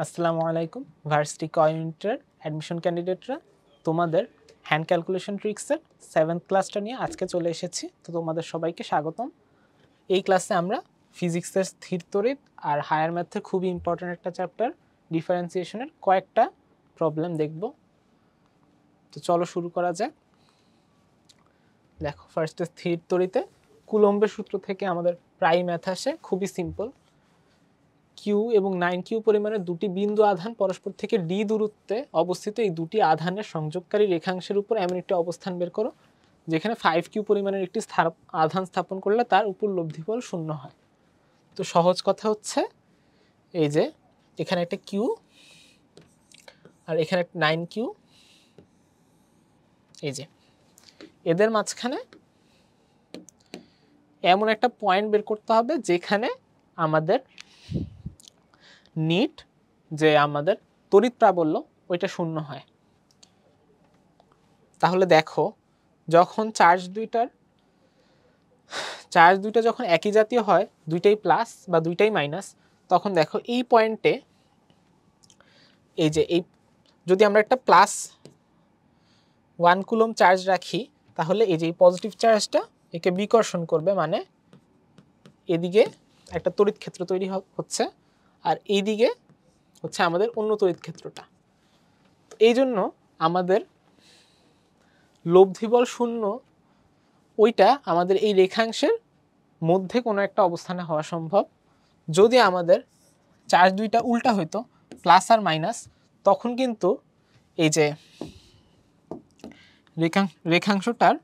আসসালামু আলাইকুম ভার্সিটি কমিউনিটির অ্যাডমিশন ক্যান্ডিডেটরা, তোমাদের হ্যান্ড ক্যালকুলেশন ট্রিক্সের 7th ক্লাসটা নিয়ে আজকে চলে এসেছি। তো তোমাদের সবাইকে স্বাগতম। এই ক্লাসে আমরা ফিজিক্সের স্থির তড়িৎ আর হায়ার ম্যাথের খুবই ইম্পর্ট্যান্ট একটা চ্যাপ্টার ডিফারেন্সিয়েশনের কয়েকটা প্রবলেম দেখব। তো চলো শুরু করা যাক। দেখো, ফার্স্টে স্থির তড়িতে কুলম্বের সূত্র থেকে আমাদের প্রায় ম্যাথ আসে, খুবই সিম্পল। কিউ এবং 9Q পরিমাণের দুটি বিন্দু আধান পরস্পর থেকে ডি দূরত্বে অবস্থিত এই দুটি আধানের সংযোগকারী রেখাংশের উপর এমন একটি অবস্থান বের করো যেখানে 5Q পরিমাণের একটি আধান স্থাপন করলে তার উপর লব্ধি বল 0 হয়। তো সহজ কথা হচ্ছে, এই যে এখানে একটা কিউ আর এখানে একটা 9Q, এই যে এদের মাঝখানে এমন একটা পয়েন্ট বের করতে হবে যেখানে আমাদের নিট, যে আমাদের তড়িৎ প্রাবল্য, ওইটা 0 হয়। তাহলে দেখো, যখন চার্জ দুইটা যখন একই জাতীয় হয়, দুইটাই প্লাস বা দুইটাই মাইনাস, তখন দেখো এই পয়েন্টে, এই যে এই যদি আমরা একটা প্লাস 1 কুলম চার্জ রাখি, তাহলে এই যে এই পজিটিভ চার্জটা একে বিকর্ষণ করবে, মানে এদিকে একটা তড়িৎ ক্ষেত্র তৈরি হচ্ছে আর এইদিকে হচ্ছে আমাদের অন্য তড়িৎ ক্ষেত্রটা। এই জন্য আমাদের লব্ধি বল 0 ওইটা আমাদের এই রেখাংশের মধ্যে কোনো একটা অবস্থানে হওয়া সম্ভব। যদি আমাদের চার্জ দুইটা উল্টা হইতো, প্লাস আর মাইনাস, তখন কিন্তু এই যে রেখাংশটার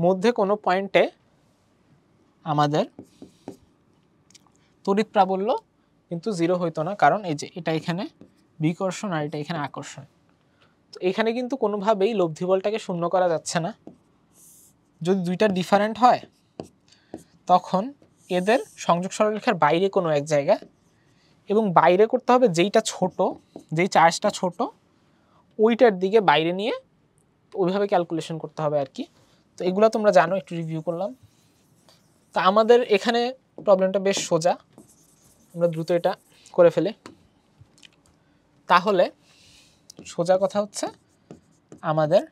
মধ্যে কোনো পয়েন্টে আমাদের তড়িৎ প্রাবল্য কিন্তু 0 হইতো না, কারণ এই যে এটা এখানে বিকর্ষণ আর এটা এখানে আকর্ষণ। তো এখানে কিন্তু কোনোভাবেই লব্ধি বলটাকে 0 করা যাচ্ছে না। যদি দুইটা ডিফারেন্ট হয়, তখন এদের সংযোগ সরলরেখার বাইরে কোনো এক জায়গা, এবং বাইরে করতে হবে যেইটা ছোট, যেই চার্জটা ছোট ওইটার দিকে বাইরে নিয়ে ওইভাবে ক্যালকুলেশন করতে হবে আর কি। তো এগুলো তোমরা জানো, একটু রিভিউ করলাম। তা আমাদের এখানে প্রবলেমটা বেশ সোজা, আমরা দ্রুত এটা করে ফেলি। তাহলে সোজা কথা হচ্ছে, আমাদের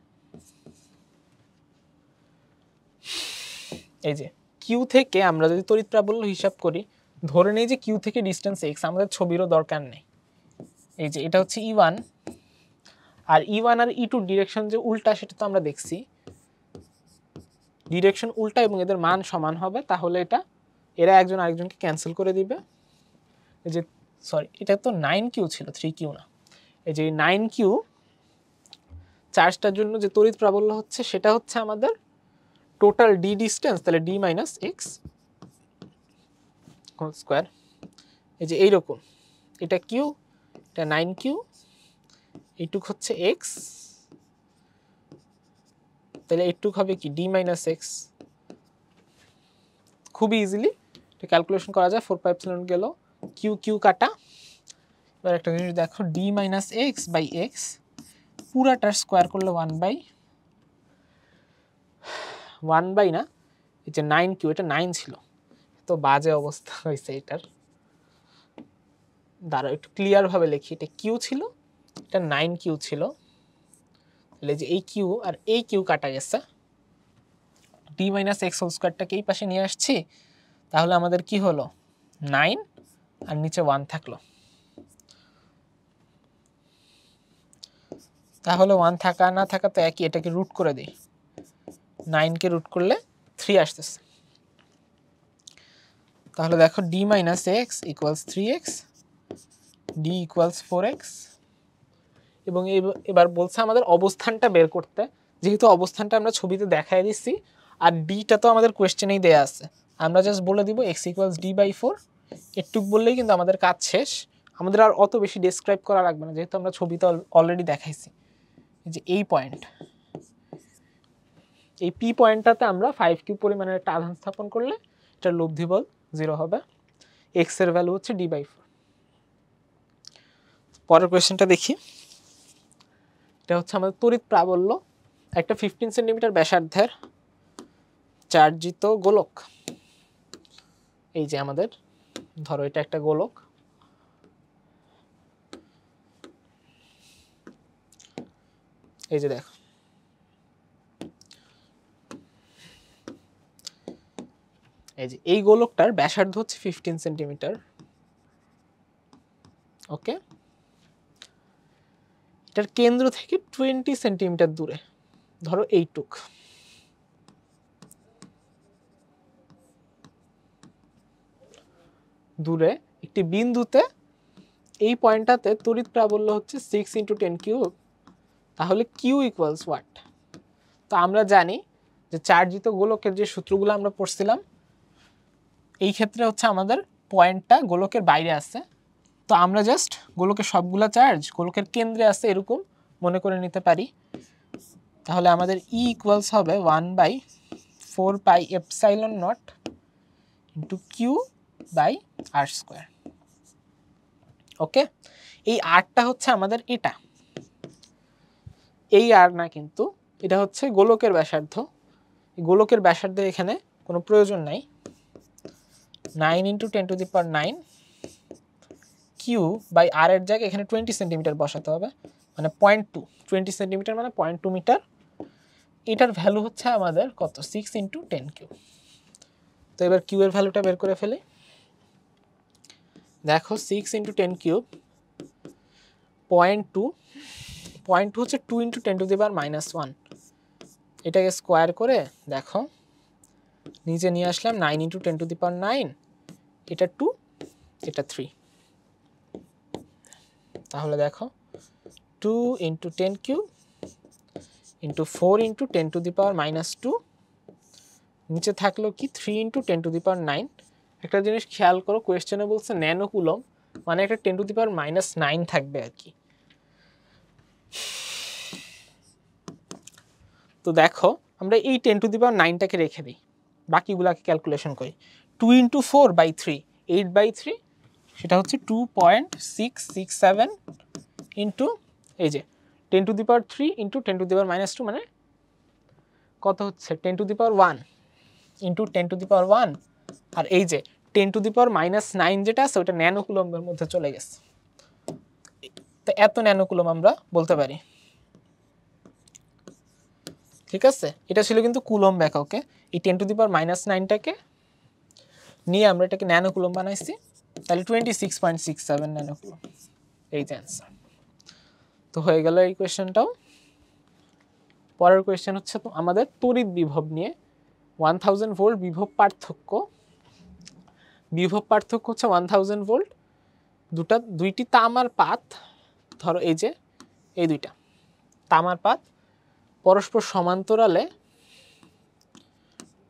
এই যে কিউ থেকে আমরা যদি তড়িৎ প্রাবল্য হিসাব করি, ধরে নেই যে কিউ থেকে ডিস্টেন্স এক্স, আমাদের ছবিরও দরকার নেই। এই যে এটা হচ্ছে E1, আর E1 আর E2 ডিরেকশন যে উল্টা সেটা তো আমরা দেখছি, ডিরেকশন উল্টা এবং এদের মান সমান হবে, তাহলে এরা একজন আরেকজনকে ক্যান্সেল করে দিবে। এই যে সরি, এটা তো 9Q ছিল, 3Q না। এই যে 9Q চার্জটার জন্য যে তড়িৎ প্রাবল্য হচ্ছে, সেটা হচ্ছে আমাদের টোটাল ডি ডিস্টেন্স, তাহলে D minus X whole square. এই যে এইরকম, এটা কিউ, এটা 9Q, এইটুক হচ্ছে এক্স, তাহলে এইটুক হবে কি ডি মাইনাস এক্স। খুবই ইজিলি এটা ক্যালকুলেশন করা যায়। 4 গেল, কিউ কিউ কাটা। এবার একটা জিনিস দেখো, D minus x by x পুরাটার স্কোয়ার করলে 1 বাই না, এই যে 9Q, এটা 9 ছিল, তো বাজে অবস্থা হয়েছে এটার। দাঁড়াও একটু ক্লিয়ার ভাবে লিখি, এটা কিউ ছিল, এটা 9Q ছিল, তাহলে যে এই কিউ আর এই কিউ কাটা গেছে, ডি মাইনাস এক্স হোল স্কোয়ারটাকে এই পাশে নিয়ে আসছি, তাহলে আমাদের কি হলো 9 আর নিচে 1 থাকলো। তাহলে 1 থাকা না থাকা তো একই, এটাকে রুট করে দিই, 9কে রুট করলে 3 আসতেছে। তাহলে দেখো D minus x equals 3x, D equals 4x, এবং এবার বলছে আমাদের অবস্থানটা বের করতে। যেহেতু অবস্থানটা আমরা ছবিতে দেখাই দিচ্ছি, আর ডিটা তো আমাদের কোয়েশ্চেনেই দেয়া আছে, আমরা জাস্ট বলে দিব x ইকুয়ালস d/4, এটুক বললেই কিন্তু আমাদের কাজ শেষ। আমাদের আর অত বেশি ডেসক্রাইব করা লাগবে না, যেহেতু আমরা ছবিতে অলরেডি দেখাইছি। যে এই পয়েন্ট, এই পি পয়েন্টটাতে আমরা 5Q পরিমাণের একটা আধান স্থাপন করলে এটার লব্ধি বল 0 হবে। এক্স এর ভ্যালু হচ্ছে d/4। পরের কোয়েশ্চেনটা দেখি। এটা হচ্ছে আমাদের তড়িৎ প্রাবল্য একটা 15 সেন্টিমিটার ব্যাসার্ধের চার্জিত গোলক। এই যে আমাদের ধরো এটা একটা গোলক, এই যে দেখো এই যে এই গোলকটার ব্যাসার্ধ হচ্ছে 15 সেন্টিমিটার। ওকে, এটার কেন্দ্র থেকে 20 সেন্টিমিটার দূরে, ধরো এইটুক, দূরে একটি বিন্দুতে এই পয়েন্টটাতে তড়িৎ প্রাবল্য হচ্ছে 6 × 10 কিউব। তাহলে কিউ ইকুয়ালস হোয়াট? তো আমরা জানি যে চার্জিত গোলকের যে সূত্রগুলো আমরা পড়ছিলাম, এই ক্ষেত্রে হচ্ছে আমাদের পয়েন্টটা গোলকের বাইরে আছে, তো আমরা জাস্ট গোলকের সবগুলা চার্জ গোলকের কেন্দ্রে আছে এরকম মনে করে নিতে পারি। তাহলে আমাদের ই ইকুয়ালস হবে 1/4πε0 into q by r square. Okay, এই আরটা হচ্ছে আমাদের এটা, এই আর না, কিন্তু এটা হচ্ছে গোলকের ব্যাসার্ধ। গোলকের ব্যাসার্ধের এখানে কোনো প্রয়োজন নাই। 9 × 10⁹ কিউ বাই আর এর জায়গায় এখানে 20 সেন্টিমিটার বসাতে হবে, মানে 0.2, 20 সেন্টিমিটার মানে 0.2 মিটার। এটার ভ্যালু হচ্ছে আমাদের কত? 6 × 10 কিউব। তো এবার কিউ এর ভ্যালুটা বের করে ফেলি। দেখো 6 × 10 কিউব 0.2, 0.2 হচ্ছে 2 × 10⁻⁻1। এটাকে স্কোয়ার করে দেখো নিচে নিয়ে আসলাম 9 × 10⁹, এটা 2, এটা 3। তাহলে দেখো 2 × 10 কিউব ইন্টু 4 × 10⁻², নিচে থাকলো কি 3 × 10⁹। একটা জিনিস খেয়াল করো, কোয়েশ্চেনে বলছে ন্যানো কুলম, মানে একটা 10⁻⁹ থাকবে আর কি। তো দেখো আমরা এই 10⁹টাকে রেখে দিই, বাকিগুলাকে ক্যালকুলেশন করি। 2 × 4/3, 8/3, সেটা হচ্ছে 2.667 ইন্টু এই যে 10⁻³ ইন্টু 10⁻², মানে কত হচ্ছে 10⁻1 ইন্টু 10⁻1, আর এই যে 10⁻⁻9 যেটা আছে ওটা ন্যানো কুলম্বের মধ্যে চলে গেছে। তো এত ন্যানো কুলম আমরা বলতে পারি, ঠিক আছে? এটা ছিল কিন্তু কুলম্ব এককে। এই 10⁻⁻9টাকে নিয়ে আমরা এটাকে ন্যানো কুলম বানাইছি, তাহলে 26.67 ন্যানো কুলম, এই যে অ্যান্সার। তো হয়ে গেল এই কোয়েশ্চেনটাও। পরের কোয়েশ্চেন হচ্ছে আমাদের তড়িৎ বিভব নিয়ে। 1000 ভোল্ট বিভব পার্থক্য, হচ্ছে 1000 ভোল্ট। দুইটি তামার পাত, ধরো এই যে এই দুইটা তামার পাত পরস্পর সমান্তরালে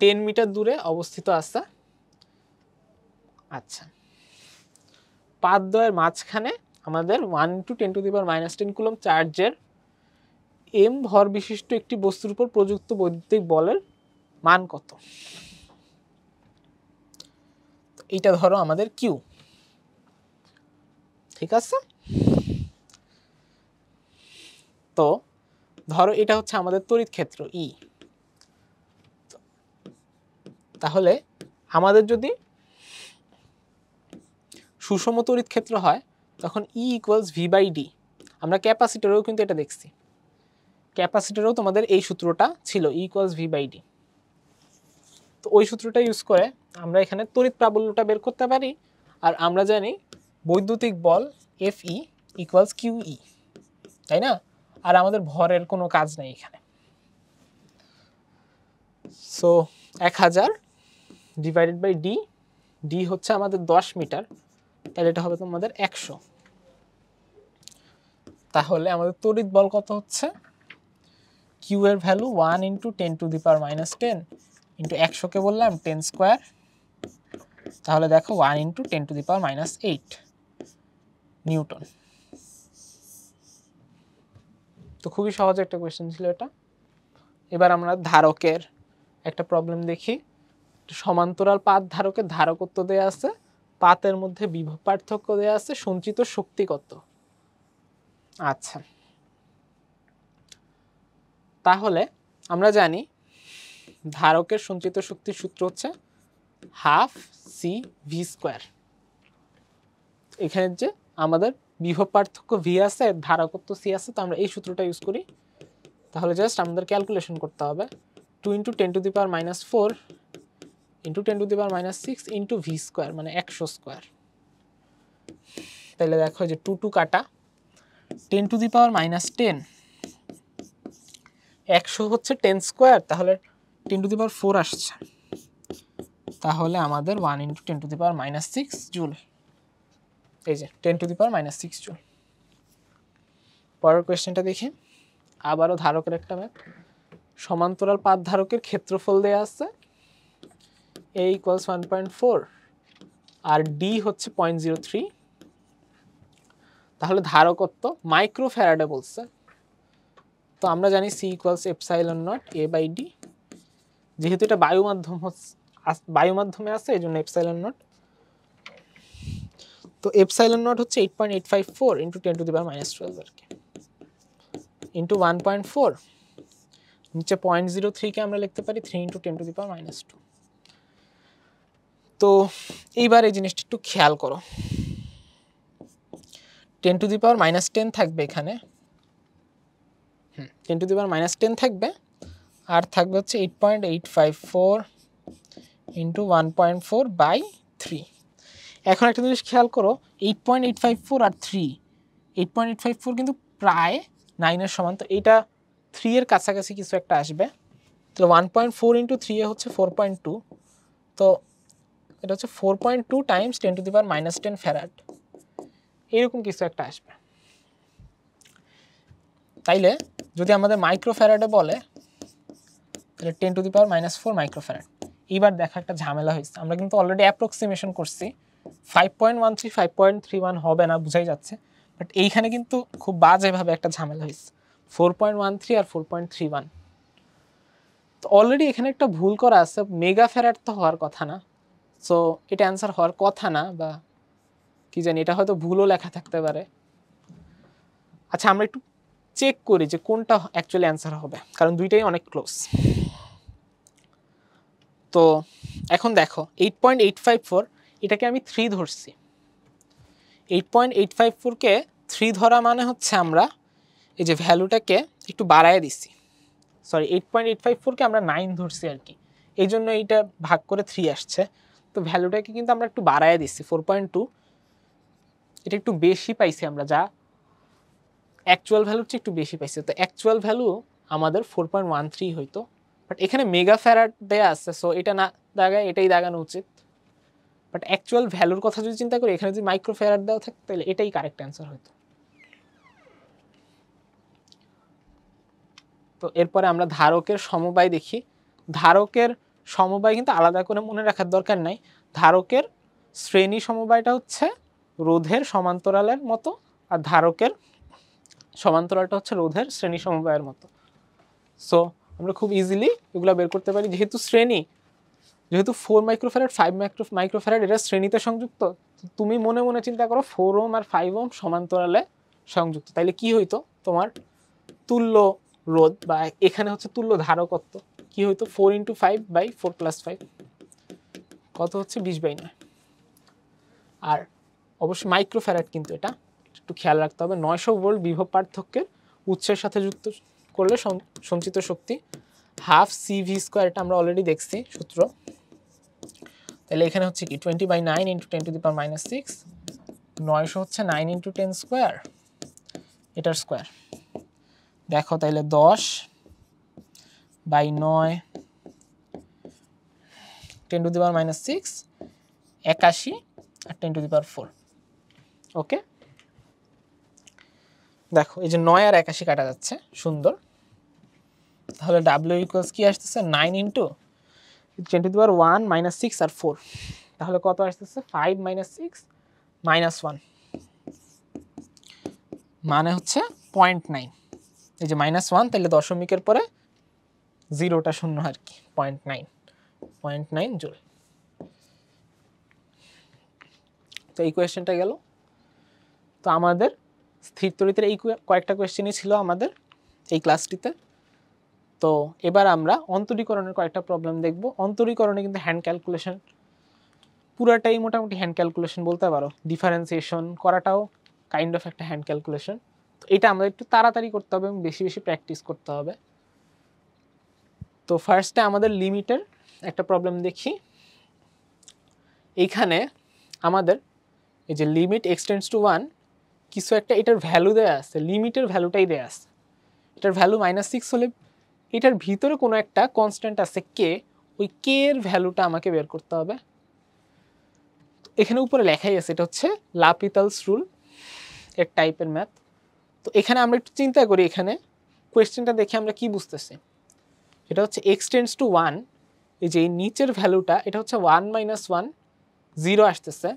10 মিটার দূরে অবস্থিত আছে। আচ্ছা, পাতদ্বয়ের মাঝখানে আমাদের 1 × 10⁻10 কুলম চার্জের এম ভর বিশিষ্ট একটি বস্তুর উপর প্রযুক্ত বৈদ্যুতিক বলের মান কত? এটা ধরো আমাদের কিউ, ঠিক আছে? তো ধরো এটা হচ্ছে আমাদের তড়িৎ ক্ষেত্র ই। তাহলে আমাদের যদি সুষম তড়িৎ ক্ষেত্র হয় তখন ই ইকুয়ালস ভি/ডি। আমরা ক্যাপাসিটরেও কিন্তু এটা দেখছি, ক্যাপাসিটরেও তোমাদের এই সূত্রটা ছিল, ই ইকুয়ালস ভি/ডি। তো ওই সূত্রটা ইউজ করে আমরা এখানে তড়িৎ প্রাবল্যটা বের করতে পারি। আর আমরা জানি বৈদ্যুতিক বল F E equals q E, তাই না? আর আমাদের ভরের কোনো কাজ নেই এখানে। So 1000 divided by D, D হচ্ছে আমাদের 10 মিটার, তাহলে এটা হবে তোমাদের 100। তাহলে আমাদের তড়িৎ বল কত হচ্ছে? কিউ এর ভ্যালু 1 × 10⁻10 ইন্টু 100কে বললাম 10 স্কোয়ার, তাহলে দেখো 1 × 10⁻8 নিউটন। তো খুবই সহজ একটা কোয়েশ্চেন ছিল এটা। এবার আমরা ধারকের একটা প্রবলেম দেখি। সমান্তরাল পাত ধারকের ধারকত্ব দেয়া আছে, পাতের মধ্যে বিভব পার্থক্য দেয়া আছে, সঞ্চিত শক্তি কত? আচ্ছা, তাহলে আমরা জানি ধারকের সঞ্চিত শক্তির সূত্র হচ্ছে ½CV²। এখানে যে আমাদের বিভব পার্থক্য ভি আছে, ধারকত্ব সি আছে, তো আমরা এই সূত্রটা ইউজ করি। তাহলে জাস্ট আমাদের ক্যালকুলেশন করতে হবে 2 × 10⁻⁻4 × 10⁻⁻6 × v স্কোয়ার মানে 100 স্কোয়ার। তাহলে দেখো যে 2 2 কাটা 10⁻⁻10 100 হচ্ছে 10 স্কোয়ার, তাহলে 10⁻4 আসছে, তাহলে আমাদের 1 × 10⁻6 জুল। এই যে 10⁻6 জুল। পরের কোয়েশ্চেনটা দেখি, আবারও ধারকের একটা ম্যাপ। সমান্তরাল পাত ধারকের ক্ষেত্রফল দেয়া আছে a = 1.4 আর d হচ্ছে 0.03। তাহলে ধারকত্ব মাইক্রোফ্যারাডে বলছে, তো আমরা জানি c = ε0 a/d, যেহেতু এটা বায়ু মাধ্যমে আছে এই জন্য ε0। তো ε0 হচ্ছে 8.854 × 10⁻12 আর কি, ইন্টু 1.4, নিচে 0.03 কে আমরা লিখতে পারি 3 × 10⁻²। তো এইবার এই জিনিসটা একটু খেয়াল করো, 10⁻10 থাকবে এখানে, 10⁻10 থাকবে, আর থাকবে হচ্ছে 8.854 × 1.4/3। এখন একটা জিনিস খেয়াল করো, 8.854 আর 3, 8.854 কিন্তু প্রায় 9 এর সমান, তো এটা 3 এর কাছাকাছি কিছু একটা আসবে। তো 1.4 × 3 হচ্ছে 4.2, তো এটা হচ্ছে 4.2 × 10⁻10 ফ্যারাড, এরকম কিছু একটা আসবে। তাইলে যদি আমাদের মাইক্রোফ্যারাডে বলে তাহলে 10⁻4 মাইক্রোফ্যারাড। এবার দেখা একটা ঝামেলা হয়েছে, আমরা কিন্তু অলরেডি অ্যাপ্রক্সিমেশন করছি, 5.13 5.31 হবে না বুঝাই যাচ্ছে, বাট এইখানে কিন্তু খুব বাজেভাবে একটা ঝামেলা হয়েছে, 4.13 আর 4.31। তো অলরেডি এখানে একটা ভুল করা আছে, মেগা ফ্যারাড তো হওয়ার কথা না, সো এটা অ্যান্সার হওয়ার কথা না, বা কি জানি এটা হয়তো ভুলও লেখা থাকতে পারে। আচ্ছা আমরা একটু চেক করি যে কোনটা অ্যাকচুয়ালি অ্যান্সার হবে, কারণ দুইটাই অনেক ক্লোজ। তো এখন দেখো 8.854 এটাকে আমি 3 ধরছি, 8.854 কে 3 ধরা মানে হচ্ছে আমরা এই যে ভ্যালুটাকে একটু বাড়ায় দিছি, সরি 8.854 কে আমরা 9 ধরছি আর কি, এই জন্য এইটা ভাগ করে 3 আসছে। তো ভ্যালুটাকে কিন্তু আমরা একটু বাড়ায় দিছি 4.2, এটা একটু বেশি পাইছি আমরা, যা অ্যাকচুয়াল ভ্যালুর চেয়ে একটু বেশি পাইছি, তো অ্যাকচুয়াল ভ্যালু আমাদের 4.13 হইতো, বাট এখানে মেগা ফ্যারাড দেয়া আছে, সো এটা না দাগায় এটাই দাগানো উচিত। বাট অ্যাকচুয়াল ভ্যালুর কথা যদি চিন্তা করি, এখানে যদি মাইক্রো ফ্যারাড দেওয়া থাকে তাহলে এটাই কারেক্ট অ্যান্সার হইতো। তো এরপরে আমরা ধারকের সমবায় দেখি। ধারকের সমবায় কিন্তু আলাদা করে মনে রাখার দরকার নাই, ধারকের শ্রেণী সমবায়টা হচ্ছে রোধের সমান্তরালের মতো, আর ধারকের সমান্তরালটা হচ্ছে রোধের শ্রেণী সমবায়ের মতো। সো আমরা খুব ইজিলি এগুলো বের করতে পারি, যেহেতু 4 মাইক্রোফ্যারাড 5 মাইক্রোফ্যারাড এটা শ্রেণীতে সংযুক্ত, তুমি মনে মনে চিন্তা করো 4 ওহম আর 5 ওহম সমান্তরালে সংযুক্ত, তাইলে কি হইতো তোমার তুল্য রোধ, বা এখানে হচ্ছে তুল্য ধারকত্ব কি হইতো 4 × 5/4 + 5 কত হচ্ছে 20/9। আর অবশ্যই মাইক্রোফ্যারাড, কিন্তু এটা একটু খেয়াল রাখতে হবে, 900 ভোল্ট বিভব পার্থক্যের উৎসের সাথে যুক্ত করলে সঞ্চিত শক্তি হাফ CV², এটা আমরা অলরেডি দেখছি সূত্র। তাহলে এখানে হচ্ছে কি 20/9 × 10⁻6, 900 হচ্ছে 9 × 10² এটার স্কোয়ার। দেখো তাইলে 10/9 10⁻6 81 আর 10⁻4। ওকে, দেখো এই যে 9 আর 81 কাটা যাচ্ছে, সুন্দর। তাহলে W = কি আসতেছে 9 × 10⁻1 - 6 আর 4, তাহলে কত আসতেছে 5 - 6 - 1 মানে হচ্ছে 0.9। এই যে -1, তাহলে দশমিকের পরে জিরোটা শূন্য আর কি, 0.9 জুল। তো এই কোয়েশ্চেনটা গেল। তো আমাদের স্থির তড়িতের এই কয়েকটা কোয়েশ্চেনই ছিল আমাদের এই ক্লাসটিতে। তো এবার আমরা অন্তরীকরণের কয়েকটা প্রবলেম দেখব। অন্তরীকরণে কিন্তু হ্যান্ড ক্যালকুলেশন, পুরাটাই মোটামুটি হ্যান্ড ক্যালকুলেশন বলতে পারো, ডিফারেন্সিয়েশন করাটাও কাইন্ড অফ একটা হ্যান্ড ক্যালকুলেশন। তো এটা আমাদের একটু তাড়াতাড়ি করতে হবে এবং বেশি বেশি প্র্যাকটিস করতে হবে। তো ফার্স্টে আমাদের লিমিটের একটা প্রবলেম দেখি। এইখানে আমাদের এই যে লিমিট এক্সটেন্ডস টু 1 কিছু একটা এটার ভ্যালু দেয়া আছে, লিমিটের ভ্যালুটাই দেয়া আছে, এটার ভ্যালু -6 হলে এটার ভিতরে কোনো একটা কনস্ট্যান্ট আছে কে, ওই কে এর ভ্যালুটা আমাকে বের করতে হবে। এখানে উপরে লেখাই আছে, এটা হচ্ছে লাপিতালস রুল এর টাইপের ম্যাথ। তো এখানে আমরা একটু চিন্তা করি, এখানে কোয়েশ্চেনটা দেখে আমরা কি বুঝতেছি, এটা হচ্ছে এক্সটেন্ডস টু 1, এই যে নিচের ভ্যালুটা এটা হচ্ছে 1 - 1 0 আসতেছে।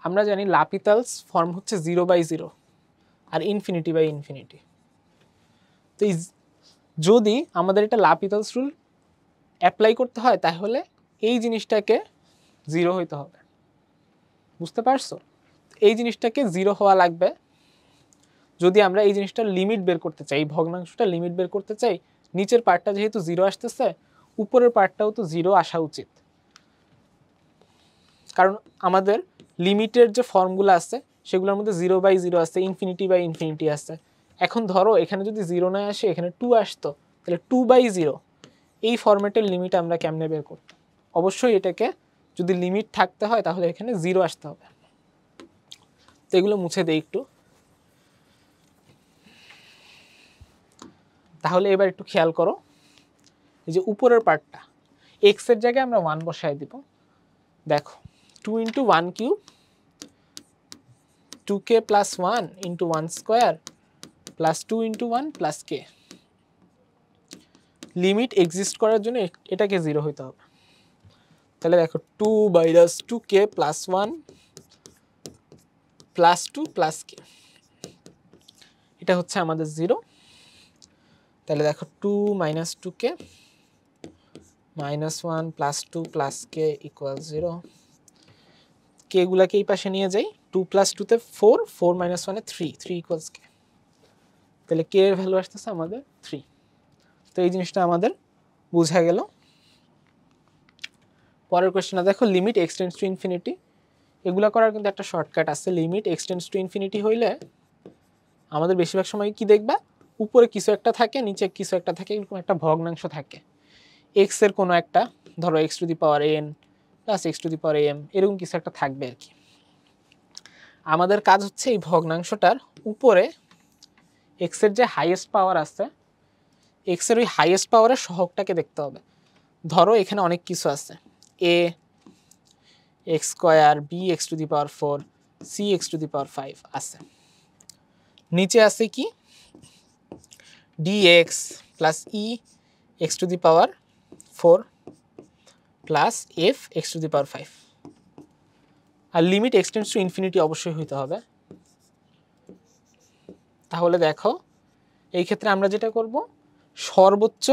আমরা জানি লাপিতালস ফর্ম হচ্ছে 0/0 আর ইনফিনিটি। তো যদি আমাদের এটা লাপিতালস রুল অ্যাপ্লাই করতে হয় তাহলে এই জিনিসটাকে 0 হইতে হবে, বুঝতে পারছো? এই জিনিসটাকে 0 হওয়া লাগবে যদি আমরা এই জিনিসটার লিমিট বের করতে চাই, এই ভগ্নাংশটা লিমিট বের করতে চাই। নিচের পার্টটা যেহেতু 0 আসতেছে, উপরের পার্টটাও তো 0 আসা উচিত, কারণ আমাদের লিমিটের যে ফর্মগুলো আছে সেগুলোর মধ্যে 0/0 আছে, ইনফিনিটি আছে। এখন ধরো এখানে যদি 0 না আসে, এখানে 2 আসতো, তাহলে 2/0 এই ফরম্যাটের লিমিট আমরা কেমনে বের করব? অবশ্যই এটাকে যদি লিমিট থাকতে হয় তাহলে এখানে 0 আসতে হবে। তো এগুলো মুছে দেই একটু। তাহলে এবার একটু খেয়াল করো, এই যে উপরের পার্টটা x এর জায়গায় আমরা 1 বসায় দিব। দেখো 2 × 1 cube 2k + 1 × 1 square plus 2 × 1 plus k। Limit exist করার জন্য এটাকে 0 হইতে হবে। তাহলে দেখো 2/2k + 1 প্লাস 2 প্লাস k, এটা হচ্ছে আমাদের 0। তাহলে দেখো 2 - 2k -1 + 2 + k = 0। k গুলাকে এই পাশে নিয়ে যাই, 2 + 2 তে 4, 4 - 1 এ 3 = k। তাহলে k এর ভ্যালু আসতেছে আমাদের 3। তো এই জিনিসটা আমাদের বোঝা গেল। পরের কোশ্চেনটা দেখো, লিমিট এক্সটেন্ডস টু ইনফিনিটি। এগুলা করার কিন্তু একটা শর্টকাট আছে। লিমিট এক্সটেন্ডস টু ইনফিনিটি হইলে আমাদের বেশিরভাগ সময় কি দেখবা, উপরে কিছু একটা থাকে, নিচে কিছু একটা থাকে, এরকম একটা ভগ্নাংশ থাকে। x এর কোনো একটা, ধরো x⁴n প্লাস x⁴m এরকম কিছু একটা থাকবে আর কি। আমাদের কাজ হচ্ছে এই ভগ্নাংশটার উপরে x এর যে হাইয়েস্ট পাওয়ার আছে, x এর ওই হাইয়েস্ট পাওয়ারের সহগটাকে দেখতে হবে। ধরো এখানে অনেক কিছু আছে, a x², b x⁴, c x⁵ আছে। নিচে আছে কি dx plus e x⁴ plus f x⁵। আর লিমিট এক্সটেন্ডস টু ইনফিনিটি অবশ্যই হইতে হবে। তাহলে দেখো এই ক্ষেত্রে আমরা যেটা করব, সর্বোচ্চ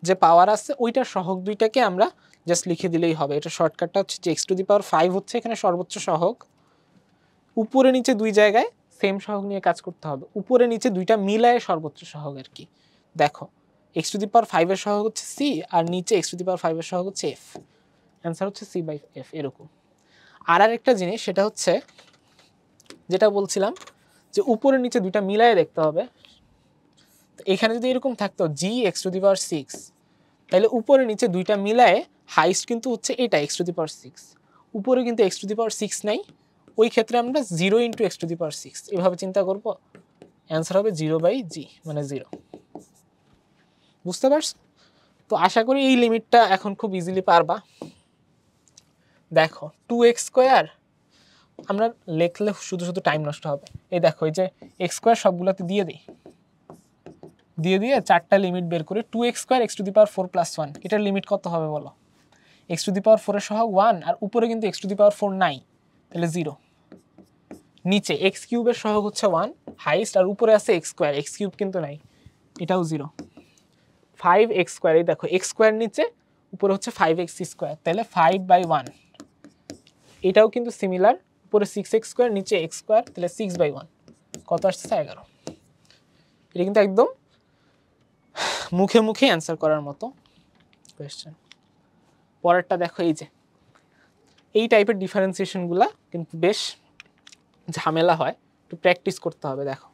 যে পাওয়ার আছে ওইটার সহগ দুইটাকে আমরা জাস্ট লিখে দিলেই হবে। এটা শর্টকাটটা হচ্ছে যে x⁵ হচ্ছে এখানে সর্বোচ্চ সহগ, উপরে নিচে দুই জায়গায় সেম সহগ নিয়ে কাজ করতে হবে, উপরে নিচে দুইটা মিলায়ে সর্বোচ্চ সহগ আর কি। দেখো x⁵ এর সহগ হচ্ছে c আর নিচে x⁵ এর সহগ হচ্ছে f, অ্যান্সার হচ্ছে c/f এরকম। আর একটা জিনিস সেটা হচ্ছে যেটা বলছিলাম যে উপরে নিচে দুইটা মিলায়ে দেখতে হবে। তো এখানে যদি এরকম থাকতো g x⁵, তাহলে উপরে নিচে দুইটা মিলায়ে হাইস্ট কিন্তু হচ্ছে এটা x⁵, উপরে কিন্তু x⁵ নাই, ওই ক্ষেত্রে আমরা 0 × x⁵ এভাবে চিন্তা করব, অ্যান্সার হবে 0/g মানে 0। বুঝতে পারছো? তো আশা করি এই লিমিটটা এখন খুব ইজিলি পারবা। দেখো 2x² আমরা লিখলে শুধু শুধু টাইম নষ্ট হবে। এই দেখো এই যে x² সবগুলোতে দিয়ে দিয়ে চারটা লিমিট বের করে 2x² x⁴ + 1, এটার লিমিট কত হবে বলো? x⁴ এর সহগ 1 আর উপরে কিন্তু x⁴ নাই, তাহলে 0। নিচে x³ এর সহগ হচ্ছে 1 হাইস্ট, আর উপরে আছে x² x³ কিন্তু নাই, এটাও 0। 5x², এই দেখো x² নিচে, উপরে হচ্ছে 5x², তাহলে 5/1। এটাও কিন্তু সিমিলার, উপরে 6x², নিচে x², তাহলে 6/1, কত আসছে 11। এটা কিন্তু একদম মুখে মুখে অ্যান্সার করার মতো কোয়েশ্চেন। পরেরটা দেখো, এই যে এই টাইপের ডিফারেন্সিয়েশনগুলা কিন্তু বেশ ঝামেলা হয়, একটু প্র্যাকটিস করতে হবে। দেখো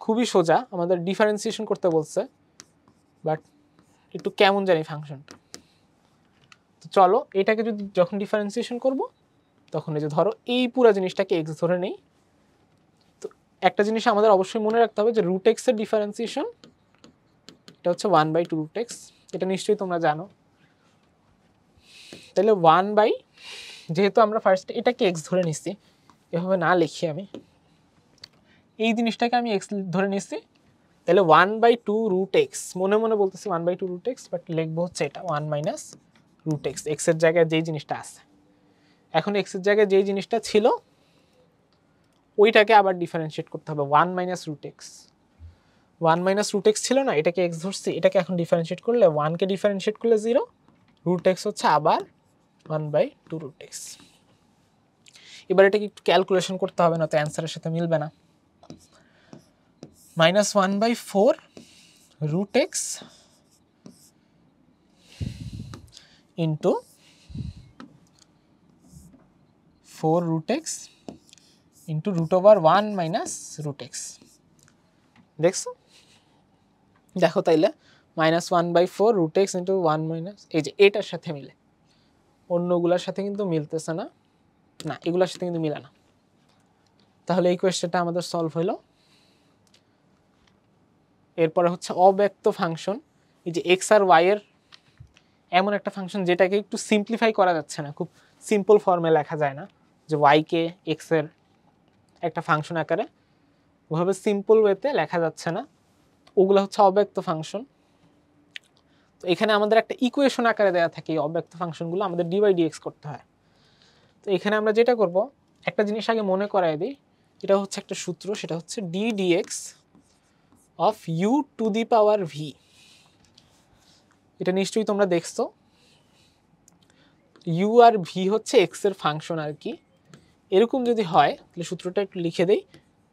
খুবই সোজা, আমাদের ডিফারেন্সিয়েশন করতে বলছে, বাট একটু কেমন জানি ফাংশনটা। তো চলো এটাকে যদি যখন ডিফারেন্সিয়েশন করব তখন এই যে ধরো এই পুরো জিনিসটাকে এক্স ধরে নেই। তো একটা জিনিস আমাদের অবশ্যই মনে রাখতে হবে যে রুট এক্স এর ডিফারেন্সিয়েশন এটা হচ্ছে 1/2 রুট এক্স, এটা নিশ্চয়ই তোমরা জানো। তাহলে 1 যেহেতু আমরা ফার্স্ট এটাকে এক্স ধরে নিচ্ছি, এভাবে না লিখি আমি এই জিনিসটাকে আমি এক্স ধরে নিচ্ছি, তাহলে 1/2 রুট এক্স, মনে মনে বলতেছি 1/2 রুট এক্স, বাট লিখবো হচ্ছে এটা 1 মাইনাস রুট এক্স, এক্সের জায়গায় যেই জিনিসটা আছে। এখন এক্সের জায়গায় যেই জিনিসটা ছিল ওইটাকে আবার ডিফারেন্সিয়েট করতে হবে, 1 minus root X. 1 minus root X ছিল না, এটাকে এক্স ধরছি, এটাকে এখন ডিফারেন্সিয়েট করলে 1কে ডিফারেন্সিয়েট করলে 0, রুট এক্স হচ্ছে আবার 1/2 রুট এক্স। এবার এটাকে একটু ক্যালকুলেশন করতে হবে, না তো অ্যান্সারের সাথে মিলবে না। -1/4 root X into 4 root X into √1 minus root X. দেখছো, দেখো তাইলে -1/4 রুট এক্স ইন্টু 1 মাইনাস, এই যে এটার সাথে মিলে, অন্যগুলোর সাথে কিন্তু মিলতেছে না, না এগুলোর সাথে কিন্তু মিলে না। তাহলে এই কোয়েশ্চেনটা আমাদের সলভ হলো। এরপরে হচ্ছে অব্যক্ত ফাংশন, এই যে এক্স আর ওয়াই এর এমন একটা ফাংশন যেটাকে একটু সিম্পলিফাই করা যাচ্ছে না, খুব সিম্পল ফর্মে লেখা যায় না, যে ওয়াইকে এক্স এর একটা ফাংশন আকারে ওভাবে সিম্পল ওয়েতে লেখা যাচ্ছে না, ওগুলো হচ্ছে অব্যক্ত ফাংশন। তো এখানে আমাদের একটা ইকুয়েশন আকারে দেওয়া থাকে, এই অব্যক্ত ফাংশনগুলো আমাদের ডি/ডিএক্স করতে হয়। তো এখানে আমরা যেটা করব, একটা জিনিস আগে মনে করায় দিই, এটা হচ্ছে একটা সূত্র, সেটা হচ্ছে d/dx of u two the power v। এটা নিশ্চয়ই তোমরা দেখছো, u আর v হচ্ছে x এর ফাংশন আর কি। এরকম যদি হয় তাহলে সূত্রটা একটু লিখে দেই,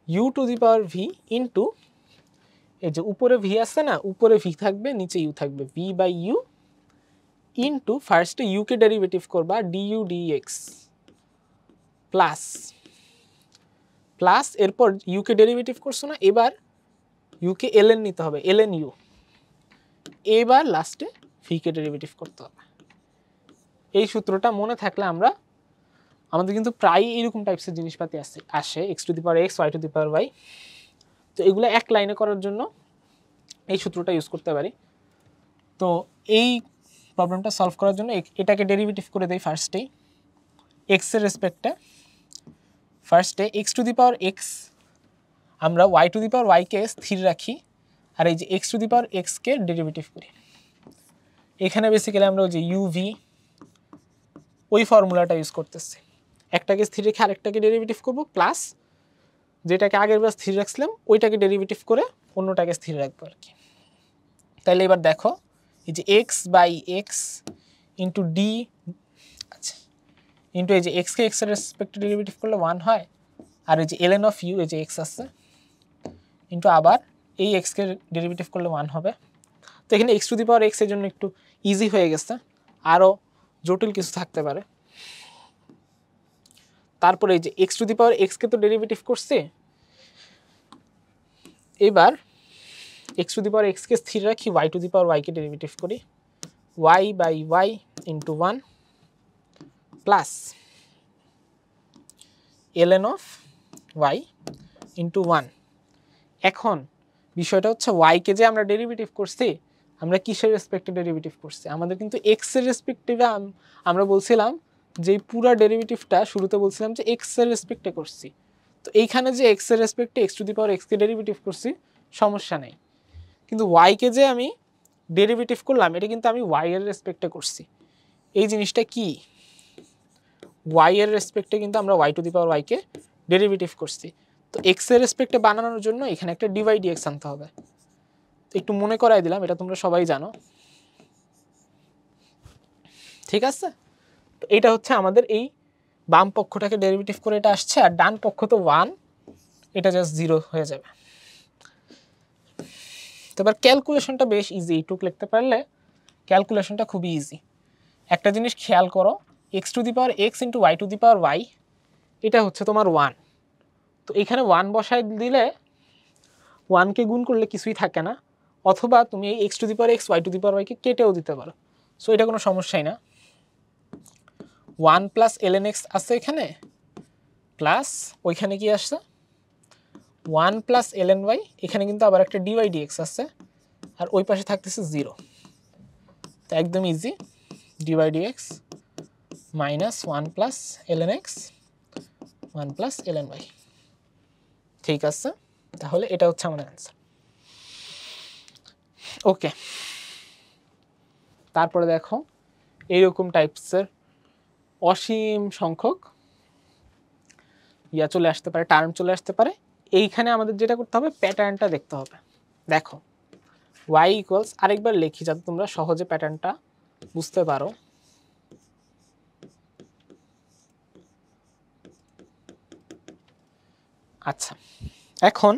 u two the power v into, এই যে উপরে v আছে না, উপরে v থাকবে, নিচে u থাকবে, v/u ইন্টু ফার্স্টে u কে ডেরিভেটিভ করবা du dx প্লাস প্লাস, এরপর u কে ডেরিভেটিভ করছো না, এবার u কে ln নিতে হবে, ln u, এবার লাস্টে v কে ডেরিভেটিভ করতে হবে। এই সূত্রটা মনে থাকলে আমাদের কিন্তু প্রায় এরকম টাইপসের জিনিসপাতি আসে x two the power x y two the power y। তো এগুলো এক লাইনে করার জন্য এই সূত্রটা ইউজ করতে পারি। তো এই প্রবলেমটা সলভ করার জন্য এটাকে ডেরিভেটিভ করে দেই ফার্স্টেই x এর রেসপেক্টে। ফার্স্টে x two the power x আমরা y two the power y কে স্থির রাখি, আর এই যে x two the power x K derivative করি। এখানে বেসিক্যালি আমরা ওই যে uv ওই ফর্মুলাটা ইউজ করতেছি, একটাকে স্থির রেখে আরেকটাকে ডেরিভেটিভ করব, প্লাস যেটাকে আগের বার স্থির রাখছিলাম ওইটাকে ডেরিভেটিভ করে অন্যটাকে স্থির রাখবো আর কি। তাহলে এবার দেখো, এই যে x/x ইন্টু d, আচ্ছা ইন্টু এই যে x কে x এর রেসপেক্টে ডেরিভেটিভ করলে 1 হয়, আর এই যে ln অফ u, এই যে x আছে, ইন্টু আবার এই x কে ডেরিভেটিভ করলে 1 হবে। তো এখানে x two the power x এর জন্য একটু ইজি হয়ে গেছে, আরও জটিল কিছু থাকতে পারে। তারপরে এই যে x two the power x কে তো ডেরিভেটিভ করছে, এবার x two the power x কে স্থির রাখি, y two the power y K derivative করি, y/y into 1 plus ln of y into 1। এখন বিষয়টা হচ্ছে y কে যে আমরা ডেরিভেটিভ করছি, আমরা কিসের রেসপেক্টে ডেরিভেটিভ করছি, আমাদের কিন্তু x এর রেসপেক্টিভে আমরা বলছিলাম যে পুরা ডেরিভেটিভটা শুরুতে বলছিলাম যে x এর রেসপেক্টে করছি। তো এইখানে যে x এর রেসপেক্টে x two the power x K derivative করছি, সমস্যা নেই, কিন্তু y কে যে আমি ডেরিভেটিভ করলাম এটা কিন্তু আমি y এর রেসপেক্টে করছি। এই জিনিসটা কি, y এর রেসপেক্টে কিন্তু আমরা y two the power y K derivative করছি। তো x এর রেসপেক্টে বানানোর জন্য এখানে একটা d/dx আনতে হবে। তো একটু মনে করাই দিলাম, এটা তোমরা সবাই জানো, ঠিক আছে। তো এটা হচ্ছে আমাদের এই বাম পক্ষটাকে ডেরিভেটিভ করে এটা আসছে, আর ডান পক্ষ তো 1, এটা জাস্ট 0 হয়ে যাবে। তো এবার ক্যালকুলেশনটা বেশ ইজি, এইটুক লিখতে পারলে ক্যালকুলেশনটা খুবই ইজি। একটা জিনিস খেয়াল করো, x two the power x into y two the power y, এটা হচ্ছে তোমার 1। তো এখানে 1 বসায় দিলে 1কে গুণ করলে কিছুই থাকে না, অথবা তুমি এই x two the power x y two the power y কে কেটেও দিতে পারো। সো এটা কোনো সমস্যাই না। 1 প্লাস ln x আছে এখানে, প্লাস ওইখানে কি আসছে 1 প্লাস ln y, এখানে কিন্তু আবার একটা dy dx আছে, আর ওই পাশে থাকতেছে 0। তো একদম easy, dy dx minus 1 plus ln x 1 plus ln y। ঠিক আছে, তাহলে এটা হচ্ছে আমাদের অ্যান্সার। ওকে, তারপরে দেখো এইরকম টাইপসের অসীম সংখ্যক ইয়া চলে আসতে পারে, টার্ম চলে আসতে পারে। এইখানে আমাদের যেটা করতে হবে, প্যাটার্নটা দেখতে হবে। দেখো y ইকুয়ালস, আরেকবার লিখি যাতে তোমরা সহজে প্যাটার্নটা বুঝতে পারো। আচ্ছা, এখন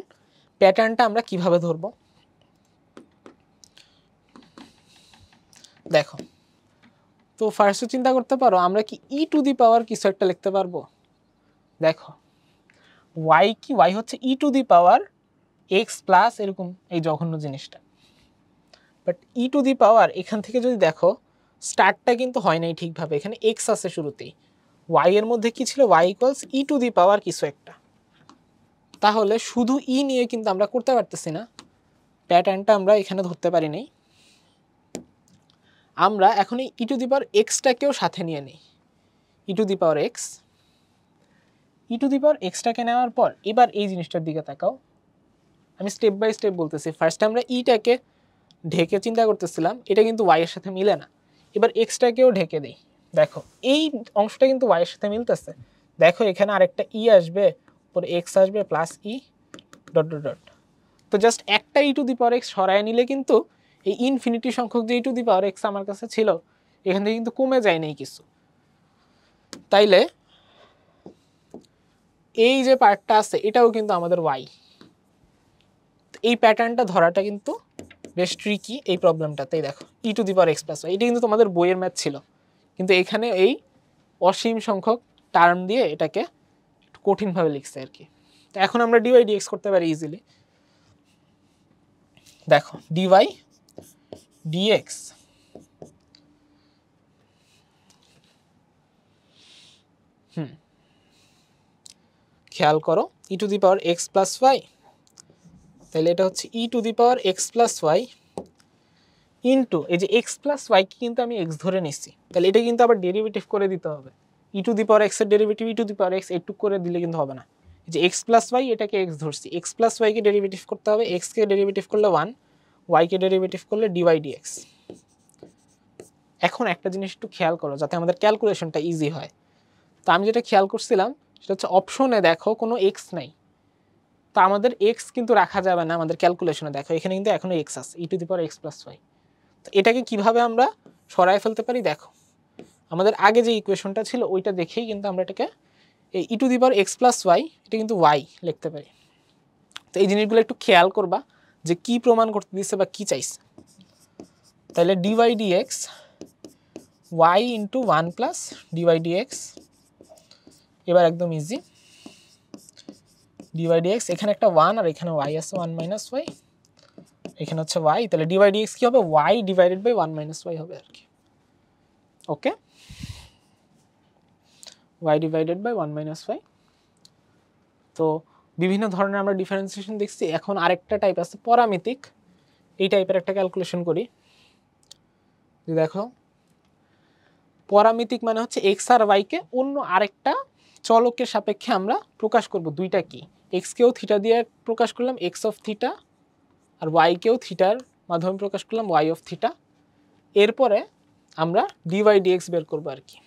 প্যাটার্নটা আমরা কিভাবে ধরবো দেখো। তো ফার্স্টে চিন্তা করতে পারো আমরা কি ই টু দি পাওয়ার কিছু একটা লিখতে পারবো। দেখো y কি, y হচ্ছে e to the power x plus এরকম এই জঘন্য জিনিসটা। বাট ই টু দি পাওয়ার এখান থেকে যদি দেখো স্টার্টটা কিন্তু হয় নাই ঠিকভাবে, এখানে এক্স আছে শুরুতেই, y এর মধ্যে কি ছিল, y equals e to the power কিছু একটা। তাহলে শুধু ই নিয়ে কিন্তু আমরা করতে পারতেছি না, প্যাটার্নটা আমরা এখানে ধরতে পারি নাই। আমরা এখন এই ই টু দি পাওয়ার এক্সটাকেও সাথে নিয়ে নিই, e to the power x, e to the power এক্সটাকে নেওয়ার পর এবার এই জিনিসটার দিকে তাকাও। আমি স্টেপ বাই স্টেপ বলতেছি। ফার্স্টে আমরা ইটাকে ঢেকে চিন্তা করতেছিলাম, এটা কিন্তু ওয়াই এর সাথে মিলে না। এবার এক্সটাকেও ঢেকে দিই, দেখো এই অংশটা কিন্তু ওয়াই এর সাথে মিলতেছে। দেখো এখানে আরেকটা ই আসবে, পরে এক্স আসবে plus E dot dot dot. তো জাস্ট একটা ই টু দি পাওয়ার এক্স সরায় নিলে কিন্তু এই ইনফিনিটি সংখ্যক যে ই টু দি পাওয়ার এক্স আমার কাছে ছিল, এখান থেকে কিন্তু কমে যায় নাই কিছু। তাইলে এই যে পার্টটা আছে এটাও কিন্তু আমাদের ওয়াই। এই প্যাটার্নটা ধরাটা কিন্তু বেশ ট্রিকি এই প্রবলেমটাতেই। দেখো e to the power x plus y, এটা কিন্তু তোমাদের বইয়ের ম্যাথ ছিল, কিন্তু এখানে এই অসীম সংখ্যক টার্ম দিয়ে এটাকে একটু কঠিনভাবে লিখছে আর কি। তো এখন আমরা ডিওয়াই ডিএক্স করতে পারি ইজিলি। দেখো ডিওয়াই ডিএক্স, খেয়াল করো e to the power x plus y, তাহলে এটা হচ্ছে e to the power x plus y into এই যে এক্স প্লাস ওয়াইকে কিন্তু আমি এক্স ধরে নিচ্ছি, তাহলে এটা কিন্তু আবার ডেরিভেটিভ করে দিতে হবে। ই টু দি পাওয়ার এক্স এর derivative E to the power x একটু করে দিলে কিন্তু হবে না। যে এক্স প্লাস ওয়াই এটাকে এক্স ধরছি, এক্স প্লাস ওয়াইকে ডেরিভেটিভ করতে হবে, এক্সকে ডেরিভেটিভ করলে 1, ওয়াইকে ডেরিভেটিভ করলে ডিওয়াই ডিএক্স। এখন একটা জিনিস একটু খেয়াল করো যাতে আমাদের ক্যালকুলেশনটা ইজি হয়। তো আমি যেটা খেয়াল করছিলাম সেটা হচ্ছে অপশনে দেখো কোনো এক্স নাই, তো আমাদের এক্স কিন্তু রাখা যাবে না আমাদের ক্যালকুলেশনে। দেখো এখানে কিন্তু এখনো এক্স আছে, e to the power x plus y. তো এটাকে কিভাবে আমরা সরায় ফেলতে পারি, দেখো আমাদের আগে যে ইকুয়েশনটা ছিল ওইটা দেখেই কিন্তু আমরা এটাকে এই e to the power x plus y এটা কিন্তু ওয়াই লিখতে পারি। তো এই জিনিসগুলো একটু খেয়াল করবা যে কি প্রমাণ করতে দিচ্ছে বা কি চাইছে। তাহলে dy dx y into 1 plus dy dx, এবার একদম ইজি ডিওয়াই ডিএক্স, এখানে একটা 1 আর এখানে ওয়াই আছে 1 মাইনাস ওয়াই, এখানে হচ্ছে ওয়াই, তাহলে ডিওয়াই ডিএক্স কি হবে, y divided by 1 minus y হবে আর কি। Okay, y divided by 1 minus y. তো বিভিন্ন ধরনের আমরা ডিফারেন্সিয়েশন দেখছি, এখন আরেকটা টাইপ আছে পরামিতিক, এই টাইপের একটা ক্যালকুলেশন করি। দেখো পরামিতিক মানে হচ্ছে এক্স আর ওয়াইকে অন্য আরেকটা চলকের সাপেক্ষে আমরা প্রকাশ করব। দুইটা কি, এক্সকেও থিটা দিয়ে প্রকাশ করলাম এক্স অফ থিটা, আর ওয়াইকেও থিটার মাধ্যমে প্রকাশ করলাম ওয়াই অফ থিটা। এরপরে আমরা ডিওয়াই ডিএক্স বের করবো আর কি।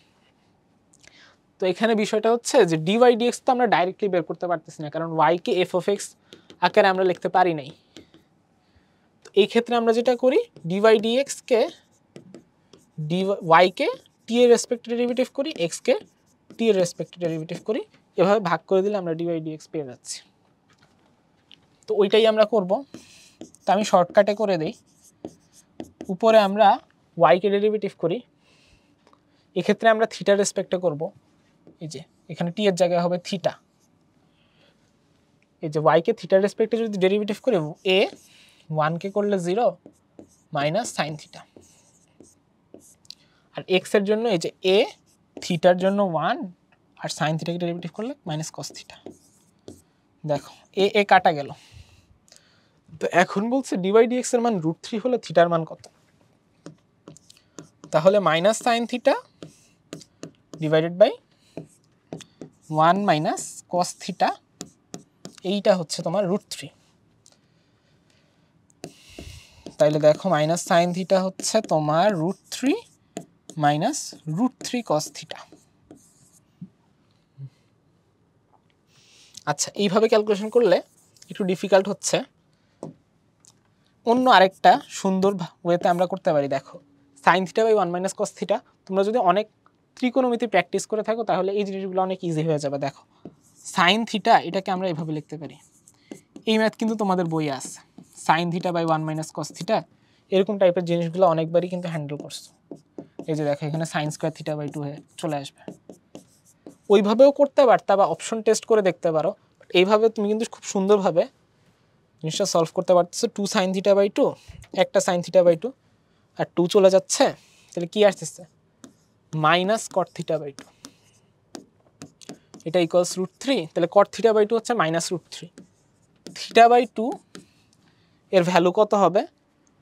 তো এখানে বিষয়টা হচ্ছে যে ডিওয়াই ডিএক্স তো আমরা ডাইরেক্টলি বের করতে পারতেছি না, কারণ ওয়াইকে এফ অফ এক্স আকারে আমরা লিখতে পারি নাই। তো এই ক্ষেত্রে আমরা যেটা করি, ডিওয়াই ডিএক্সকে ওয়াইকে টি এর রেসপেক্টে ডেরিভেটিভ করি, এক্সকে টি এর রেসপেক্টে ডেরিভেটিভ করি, এভাবে ভাগ করে দিলে আমরা ডিওয়াই ডিএক্স পেয়ে যাচ্ছি। তো ওইটাই আমরা করব। তো আমি শর্টকাটে করে দিই, উপরে আমরা ওয়াইকে ডেরিভেটিভ করি, এক্ষেত্রে আমরা থিটার রেসপেক্টে করব। এই যে এখানে টি এর জায়গায় হবে থিটা, এই যে y কে থিটার রেসপেক্টে যদি ডেরিভেটিভ করি a 1 কে করলে 0 মাইনাস sin থিটা, আর x এর জন্য এই যে a থিটার জন্য 1 আর sin থিটাকে ডেরিভেটিভ করলে মাইনাস cos থিটা। দেখো a কাটা গেল। তো এখন বলছে dy dx এর মান √3 হলে থিটার মান কত? তাহলে minus sin theta divided by 1 minus cos theta, এইটা হচ্ছে তোমার √3। তাইলে দেখো মাইনাস sin থিটা হচ্ছে তোমার √3 মাইনাস √3 cos থিটা। আচ্ছা, এইভাবে ক্যালকুলেশন করলে একটু ডিফিকাল্ট হচ্ছে। অন্য আরেকটা সুন্দর ওয়েতে আমরা করতে পারি। দেখো sin theta by 1 minus cos theta, তোমরা যদি অনেক ত্রিকোণমিতি প্র্যাকটিস করে থাকো তাহলে এই জিনিসগুলো অনেক ইজি হয়ে যাবে। দেখো sin থিটা এটাকে আমরা এভাবে লিখতে পারি, এই ম্যাথ কিন্তু তোমাদের বইয়ে আছে। sin theta by 1 minus cos theta এরকম টাইপের জিনিসগুলো অনেকবারই কিন্তু হ্যান্ডেল করছো। এই যে দেখো এখানে sin স্কয়ার থিটা বাই 2 হয়ে চলে আসবে। ওইভাবেও করতে পারতা বা অপশন টেস্ট করে দেখতে পারো, বাট এইভাবে তুমি কিন্তু খুব সুন্দরভাবে জিনিসটা সলভ করতে পারতেছো। 2 sin থিটা বাই 2, একটা sin থিটা বাই 2 আর 2 চলে যাচ্ছে, তাহলে কি আসতেছে মাইনাস cot থিটা বাই 2, এটা ইকুয়ালস √3। তাহলে cot থিটা বাই 2 হচ্ছে মাইনাস √3। থিটা বাই 2 এর ভ্যালু কত হবে?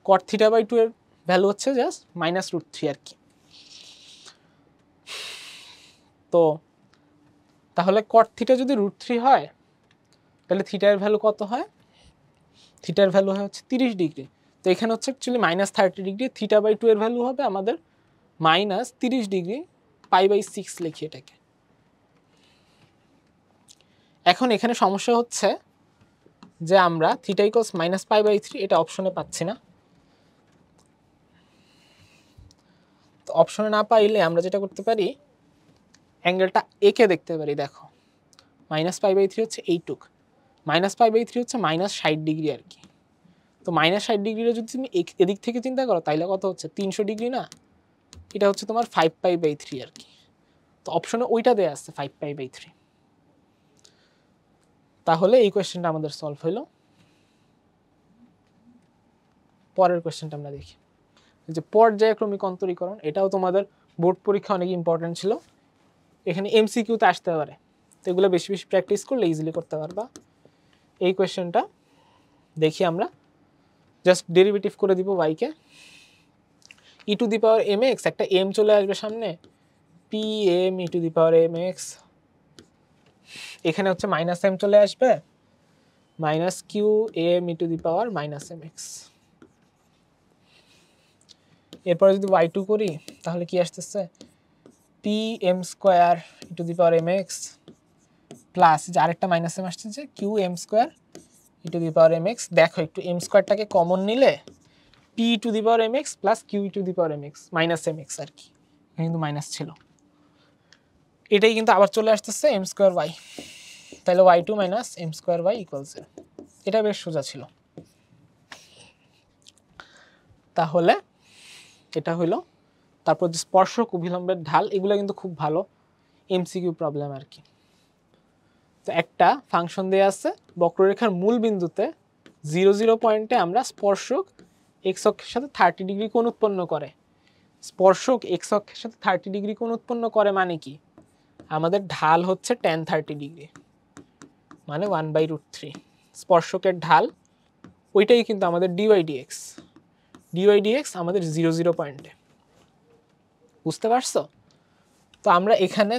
cot থিটা বাই 2 এর ভ্যালু হচ্ছে জাস্ট মাইনাস √3 আর কি। তো তাহলে cot থিটা যদি √3 হয় তাহলে থিটার ভ্যালু কত হয়? থিটার ভ্যালু হয় হচ্ছে 30 ডিগ্রি। তো এখানে হচ্ছে actually minus 30 degree, theta by 2 এর ভ্যালু হবে আমাদের মাইনাস 30 ডিগ্রি, পাই বাই 6 লিখি এটাকে। এখন এখানে সমস্যা হচ্ছে যে আমরা theta equals minus pi by 3 এটা অপশনে পাচ্ছি না। তো অপশনে না পাইলে আমরা যেটা করতে পারি, অ্যাঙ্গেলটা একে দেখতে পারি। দেখো মাইনাস পাই বাই 3 হচ্ছে এইটুক, মাইনাস পাই বাই 3 হচ্ছে মাইনাস 60 ডিগ্রি আর কি। তো মাইনাস 60 ডিগ্রিটা যদি তুমি এদিক থেকে চিন্তা করো তাহলে কত হচ্ছে 300 ডিগ্রি না, এটা হচ্ছে তোমার 5 পাই বাই 3 আর কি। তো অপশনে ওইটা দেয়া আছে 5 পাই বাই 3। তাহলে এই কোয়েশ্চেনটা আমাদের সলভ হলো। পরের কোয়েশ্চেনটা আমরা দেখি, যে পর্যায়ক্রমিক অন্তরীকরণ, এটাও তোমাদের বোর্ড পরীক্ষা অনেক ইম্পর্টেন্ট ছিল। এখানে এমসিকিউতে আসতে পারে, তো এগুলো বেশি বেশি প্র্যাকটিস করলে ইজিলি করতে পারবা। এই কোয়েশ্চেনটা দেখি আমরা, জাস্ট ডেরিভেটিভ করে দিব y-কে। E to the power m x, একটা এম চলে আসবে সামনে, p m e to the power m x, এখানে হচ্ছে মাইনাস এম চলে আসবে, minus q m e to the power minus m x. এরপরে যদি y2 করি তাহলে কি আসতেছে, p m square e to the power m x plus যে আরেকটা মাইনাস এম আসছে যে q m square e to the power m x. দেখো একটু এম স্কোয়ারটাকে কমন নিলে p to the power m x plus q to the power m x minus m x আর কি, কিন্তু মাইনাস ছিল, এটাই কিন্তু আবার চলে আসতেছে এম স্কোয়ার ওয়াই। তাহলে y2 minus M square Y equals, এটা বেশ সোজা ছিল। তাহলে এটা হইলো। তারপর যে স্পর্শক অভিলম্বের ঢাল, এগুলো কিন্তু খুব ভালো এমসিকিউ প্রবলেম আর কি। তো একটা ফাংশন দেয়া আছে, বক্ররেখার মূল বিন্দুতে 0 0 পয়েন্টে আমরা স্পর্শক এক্স অক্ষের সাথে 30 ডিগ্রি কোণ উৎপন্ন করে। স্পর্শক এক্স অক্ষের সাথে 30 ডিগ্রি কোণ উৎপন্ন করে মানে কি, আমাদের ঢাল হচ্ছে tan 30 ডিগ্রি, মানে 1/√3। স্পর্শকের ঢাল ওইটাই কিন্তু আমাদের ডিওয়াই ডিএক্স, ডিওয়াই ডিএক্স আমাদের 0 0 পয়েন্টে। বুঝতে পারছো? তো আমরা এখানে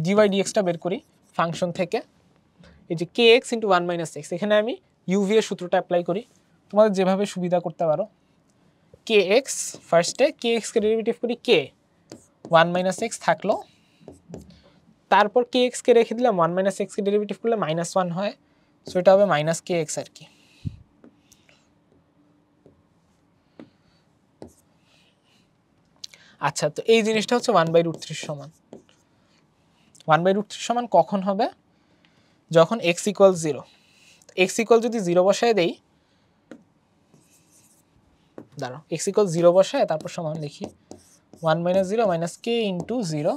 ডিওয়াই ডিএক্সটা বের করি ফাংশন থেকে। এই যে কে এক্স ইন্টু 1 মাইনাস এক্স, এখানে আমি ইউভি এর সূত্রটা অ্যাপ্লাই করি, তোমাদের যেভাবে সুবিধা করতে পারো। কে এক্স ফার্স্টে কে এক্সকে ডেরিভেটিভ করি, কে 1 মাইনাস এক্স থাকলো, তারপর কে এক্সকে রেখে দিলাম, 1 মাইনাস এক্সকে ডেরিভেটিভ করলে -1 হয়, সো এটা হবে মাইনাস কে এক্স আর কি। আচ্ছা, তো এই জিনিসটা হচ্ছে 1/√3 সমান। 1/√3 সমান কখন হবে, যখন x ইকুয়াল 0। x ইকুয়াল যদি 0 বসায় দেই, দাঁড়াও x ইকুয়াল 0 বসায় তারপর সমান লিখি 1 - 0 - k * 0,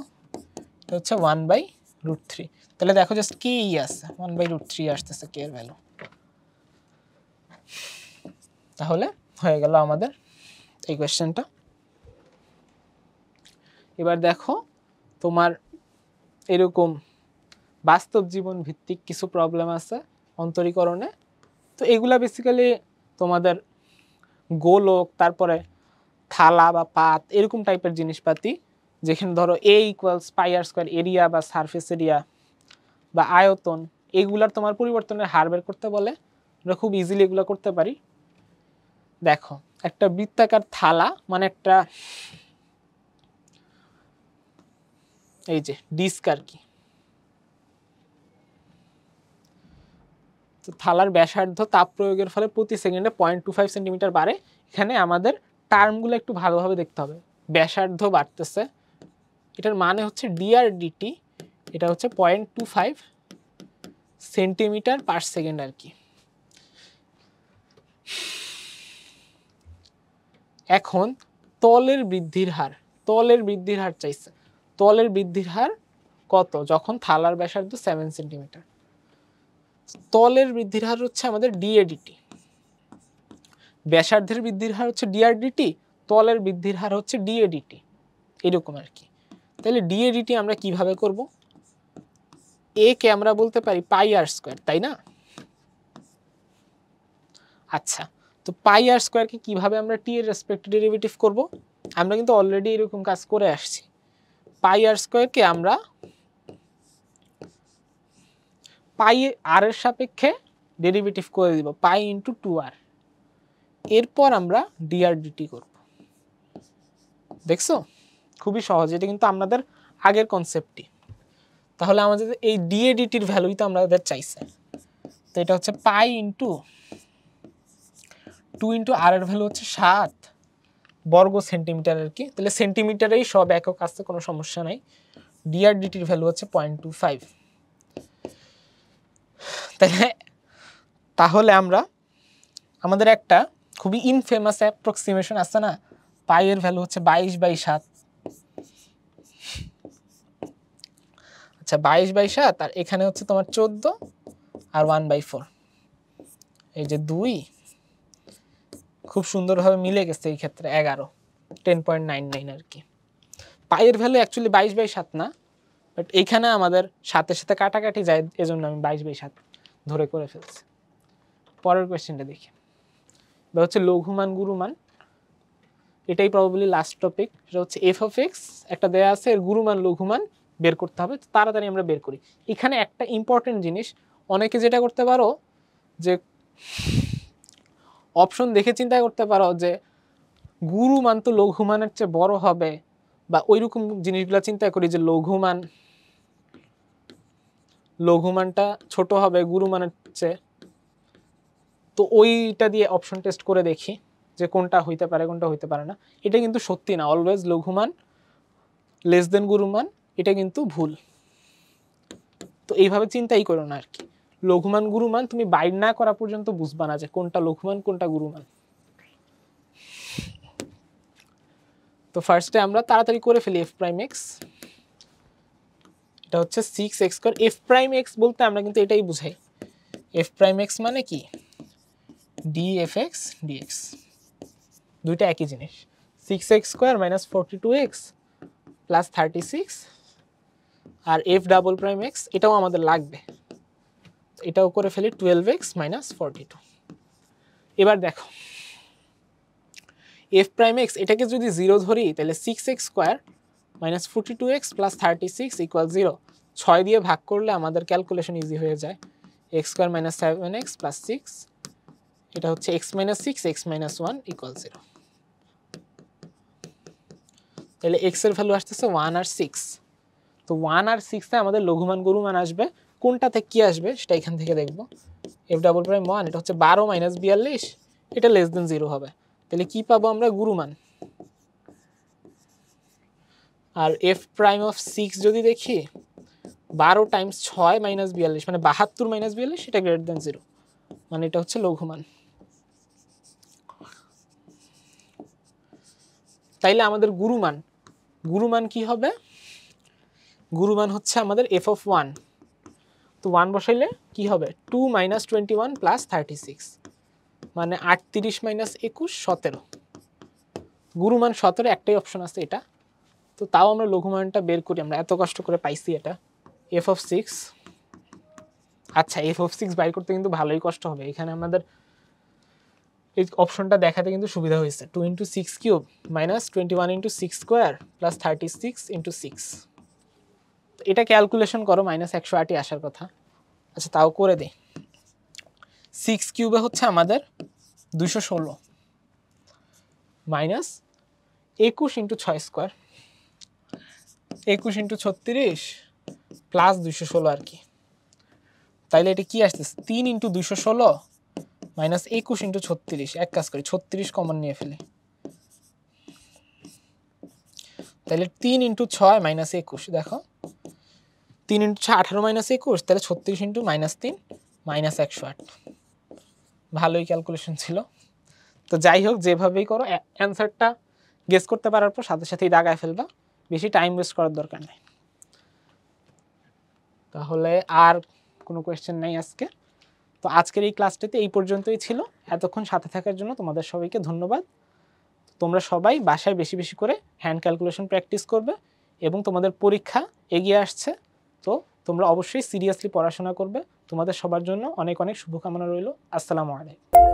এটা হচ্ছে 1/√3। √3। তাহলে দেখো জাস্ট কি আছে 1/√3 আসতেছে কে এর ভ্যালু। তাহলে হয়ে গেল আমাদের এই কোশ্চেনটা। এবার দেখো তোমার এরকম বাস্তব জীবন ভিত্তিক কিছু প্রবলেম আছে অন্তরীকরণে। তো এগুলা বেসিক্যালি তোমাদের গোলক, তারপরে থালা বা পাত এরকম টাইপের জিনিসপাতি, যেখানে ধরো a = πr² এরিয়া বা সারফেস এরিয়া বা আয়তন, এগুলার তোমার পরিবর্তনের হার বের করতে বলে। আমরা খুব ইজিলি এগুলো করতে পারি। দেখো একটা বৃত্তাকার থালা মানে একটা এই যে ডিস্ক আর কি। তো থালার ব্যাসার্ধ তাপ প্রয়োগের ফলে প্রতি সেকেন্ডে 0.25 সেন্টিমিটার বাড়ে। এখানে আমাদের টার্মগুলো একটু ভালোভাবে দেখতে হবে। ব্যাসার্ধ বাড়তেছে, এটার মানে হচ্ছে dr/dt, এটা হচ্ছে 0.25 সেন্টিমিটার পার সেকেন্ড আর কি। এখন তলের বৃদ্ধির হার চাইছে। তলের বৃদ্ধির হার কত যখন থালার ব্যাসার্ধ 7 সেন্টিমিটার। তলের বৃদ্ধির হার হচ্ছে আমাদের dA/dt, ব্যাসার্ধের বৃদ্ধির হার হচ্ছে dr/dt, তলের বৃদ্ধির হার হচ্ছে dA/dt, এরকম আর কি। তাহলে dA/dt আমরা কিভাবে করব? a কে আমরা বলতে পারি πr², তাই না? আচ্ছা, তো πr² কে কিভাবে আমরা t এর রেসপেক্টে ডেরিভেটিভ করব? আমরা কিন্তু অলরেডি এরকম কাজ করে আসছি। πr² কে আমরা পাই আর এর সাপেক্ষে ডেরিভেটিভ করে দিব π × 2r, এরপর আমরা dr/dt করব। দেখছো খুবই সহজ, এটা কিন্তু আমাদের আগের কনসেপ্টই। তাহলে আমাদের এই dA/dt এর ভ্যালুই তো আমাদের চাইছে। তো এটা হচ্ছে π × 2 × r এর ভ্যালু হচ্ছে 7 বর্গ সেন্টিমিটার আর কি। তাহলে সেন্টিমিটারেই সব একক আছে, কোনো সমস্যা নাই। dr/dt এর ভ্যালু হচ্ছে 0.25। তাহলে আমরা আমাদের একটা খুবই ইনফেমাস অ্যাপ্রক্সিমেশন আছে না, পাই এর ভ্যালু হচ্ছে 22/7। আচ্ছা 22/7, আর এখানে হচ্ছে তোমার 14 আর 1/4, এই যে 2 খুব সুন্দরভাবে মিলে গেছে এই ক্ষেত্রে 11, 10.99 আর কি। পাই এর ভ্যালু অ্যাকচুয়ালি 22/7 না, বাট এইখানে আমাদের সাথে সাথে কাটাকাটি যায়, এজন্য আমি 22/7 ধরে করে ফেলছি। পরের কোয়েশ্চেনটা দেখি। এটা হচ্ছে লঘুমান গুরুমান, এটাই প্রবাবলি লাস্ট টপিক। সেটা হচ্ছে f(x) একটা দেয়া আছে, এর গুরুমান লঘুমান বের করতে হবে। তাড়াতাড়ি আমরা বের করি। এখানে একটা ইম্পর্টেন্ট জিনিস, অনেকে যেটা করতে পারো যে অপশন দেখে চিন্তা করতে পারো যে গুরুমান তো লঘুমানের চেয়ে বড় হবে, বা ওইরকম জিনিসগুলো চিন্তা করি যে লঘুমানটা ছোট হবে গুরুমানের চেয়ে। তো ওইটা দিয়ে অপশন টেস্ট করে দেখি যে কোনটা হইতে পারে কোনটা হইতে পারে না। এটা কিন্তু সত্যি না, অলওয়েজ লঘুমান লেস দেন গুরুমান, এটা কিন্তু ভুল। তো এইভাবে চিন্তাই করো না আর কি। লঘুমান গুরুমান তুমি বাইর না করা পর্যন্ত বুঝবা না যে কোনটা লঘুমান কোনটা গুরুমান। তো ফার্স্টে আমরা তাড়াতাড়ি করে ফেলি f'(x), এটা হচ্ছে 6x²। f'(x) বলতে আমরা কিন্তু এটাই বুঝাই, f'(x) মানে কি dfx dx, দুইটা একই জিনিস। 6x² - 42x + 36, আর f'(x) এটাও আমাদের লাগবে, এটাও করে ফেলি 12x - 42। এবার দেখো f'(x) এটাকে যদি 0 ধরি তাহলে 6x² - 42x + 36 = 0। 6 দিয়ে ভাগ করলে আমাদের ক্যালকুলেশন ইজি হয়ে যায়। x² - 7x + 6, এটা হচ্ছে x - 6 x - 1 = 0। তাহলে x এর ভ্যালু আসতেছে 1 আর 6। তো 1 আর 6 এ আমাদের লঘুমান গুরুমান আসবে, কোনটাতে কি আসবে সেটা এখান থেকে দেখব। f'(1) এটা হচ্ছে 12 - 42, এটা লেস দেন 0 হবে। তাহলে কি পাবো আমরা? গুরুমান। আর f'(6) যদি দেখি 12 × 6 - 42 মানে 72 - 42, এটা গ্রেটার দেন 0, মানে এটা হচ্ছে লঘুমান। তাইলে আমাদের গুরুমান কি হবে? গুরুমান হচ্ছে আমাদের এফ অফ 1, তো 1 বসাইলে কি হবে 2 - 21 + 36, মানে 38 - 21 17। গুরুমান 17, একটাই অপশন আছে এটা, তো তাও আমরা লঘুমানটা বের করি, আমরা এত কষ্ট করে পাইছি এটা এফ অফ 6। আচ্ছা এফ অফ 6 বাইর করতে কিন্তু ভালোই কষ্ট হবে, এখানে আমাদের এই অপশনটা দেখাতে কিন্তু সুবিধা হয়েছে, 2 × 6³ - 21 × 6² + 36 × 6। এটা ক্যালকুলেশন করো, -180 আসার কথা। আচ্ছা তাও করে দিই, 6³ হচ্ছে আমাদের 216 -21 × 6² 21 × 36 + 216 আর কি। তাইলে এটা কি আসতেছে 3 × 216 - 21 × 36। এক কাজ করি 36 কমন নিয়ে ফেলি, তাহলে 3 × 6 - 21, দেখো 3 × 6 18 - 21, তাহলে 36 × -3 -108। ভালোই ক্যালকুলেশন ছিল। তো যাই হোক, যেভাবেই করো অ্যান্সারটা গেস করতে পারার পর সাথে সাথেই দাগায় ফেলবা, বেশি টাইম ওয়েস্ট করার দরকার নেই। তাহলে আর কোনো কোয়েশ্চেন নাই আজকে। তো আজকের এই ক্লাসটাতে এই পর্যন্তই ছিল। এতক্ষণ সাথে থাকার জন্য তোমাদের সবাইকে ধন্যবাদ। তোমরা সবাই বাসায় বেশি বেশি করে হ্যান্ড ক্যালকুলেশন প্র্যাকটিস করবে এবং তোমাদের পরীক্ষা এগিয়ে আসছে, তো তোমরা অবশ্যই সিরিয়াসলি পড়াশোনা করবে। তোমাদের সবার জন্য অনেক অনেক শুভকামনা রইল। আসসালামু আলাইকুম।